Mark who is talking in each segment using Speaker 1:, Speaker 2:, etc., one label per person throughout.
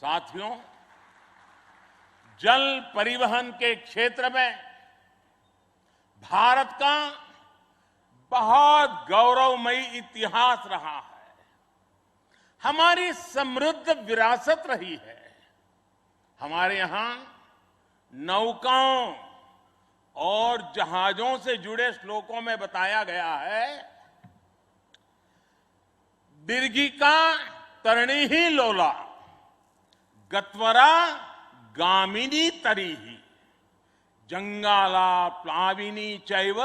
Speaker 1: साथियों, जल परिवहन के क्षेत्र में भारत का बहुत गौरवमयी इतिहास रहा है। हमारी समृद्ध विरासत रही है। हमारे यहां नौकाओं और जहाजों से जुड़े श्लोकों में बताया गया है, दीर्घिका तरणी ही लोला गत्वरा गामिनी तरीही जंगाला प्लाविनी चैव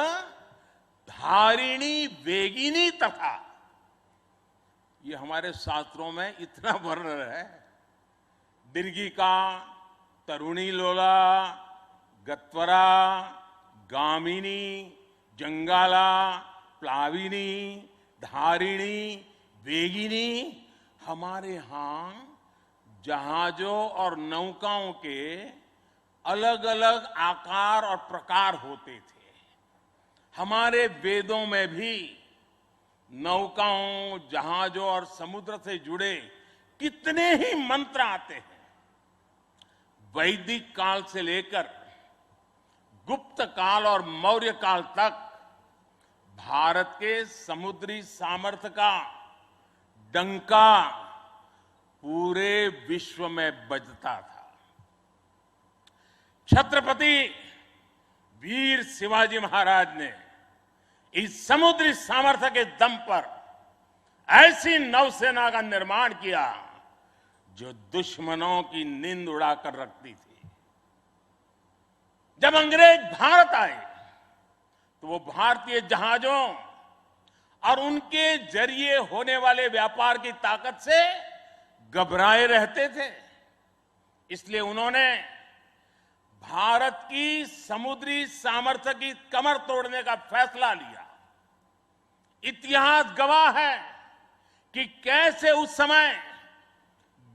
Speaker 1: धारिणी वेगिनी तथा। ये हमारे शास्त्रों में इतना वर्णन है। दीर्घिका तरुणी लोला गत्वरा गामिनी जंगाला प्लाविनी धारिणी वेगिनी। हमारे यहां जहाजों और नौकाओं के अलग अलग आकार और प्रकार होते थे। हमारे वेदों में भी नौकाओं, जहाजों और समुद्र से जुड़े कितने ही मंत्र आते हैं। वैदिक काल से लेकर गुप्त काल और मौर्य काल तक भारत के समुद्री सामर्थ्य का डंका पूरे विश्व में बजता था। छत्रपति वीर शिवाजी महाराज ने इस समुद्री सामर्थ्य के दम पर ऐसी नौसेना का निर्माण किया जो दुश्मनों की नींद उड़ाकर रखती थी। जब अंग्रेज भारत आए तो वो भारतीय जहाजों और उनके जरिए होने वाले व्यापार की ताकत से घबराए रहते थे। इसलिए उन्होंने भारत की समुद्री सामर्थ्य की कमर तोड़ने का फैसला लिया। इतिहास गवाह है कि कैसे उस समय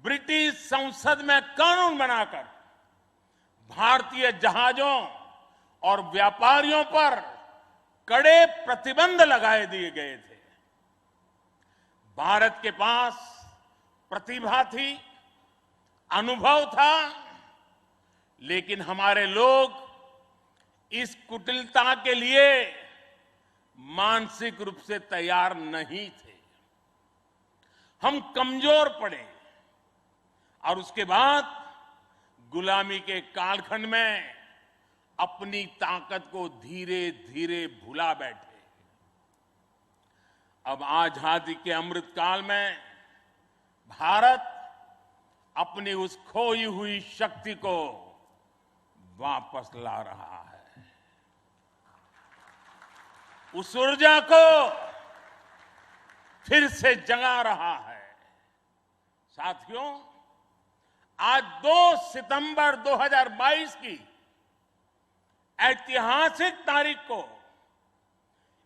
Speaker 1: ब्रिटिश संसद में कानून बनाकर भारतीय जहाजों और व्यापारियों पर कड़े प्रतिबंध लगाए दिए गए थे। भारत के पास प्रतिभा थी, अनुभव था, लेकिन हमारे लोग इस कुटिलता के लिए मानसिक रूप से तैयार नहीं थे। हम कमजोर पड़े और उसके बाद गुलामी के कालखंड में अपनी ताकत को धीरे धीरे भुला बैठे। अब आजादी के अमृत काल में भारत अपनी उस खोई हुई शक्ति को वापस ला रहा है। उस ऊर्जा को फिर से जगा रहा है। साथियों, आज 2 सितंबर 2022 की ऐतिहासिक तारीख को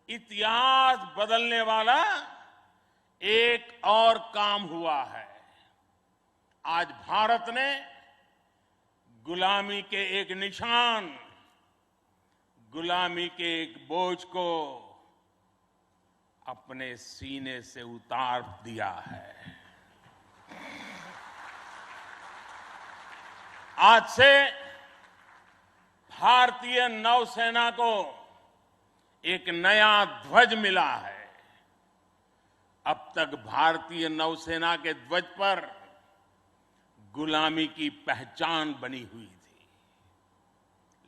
Speaker 1: इतिहास बदलने वाला एक और काम हुआ है। आज भारत ने गुलामी के एक निशान, गुलामी के एक बोझ को अपने सीने से उतार दिया है। आज से भारतीय नौसेना को एक नया ध्वज मिला है। अब तक भारतीय नौसेना के ध्वज पर गुलामी की पहचान बनी हुई थी,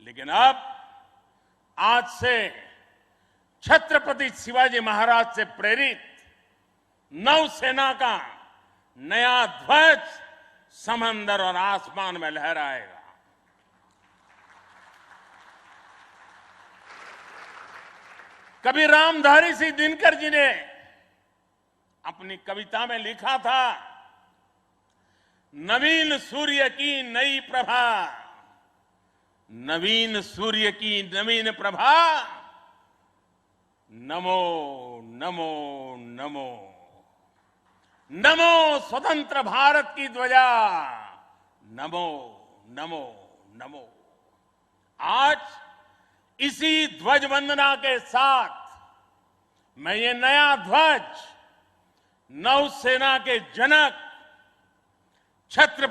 Speaker 1: लेकिन अब आज से छत्रपति शिवाजी महाराज से प्रेरित नौसेना का नया ध्वज समंदर और आसमान में लहराएगा। कभी रामधारी सिंह दिनकर जी ने अपनी कविता में लिखा था, नवीन सूर्य की नई प्रभा, नवीन सूर्य की नवीन प्रभा, नमो नमो नमो नमो स्वतंत्र भारत की ध्वजा, नमो नमो नमो। आज इसी ध्वज वंदना के साथ मैं ये नया ध्वज नौसेना के जनक छत्रपति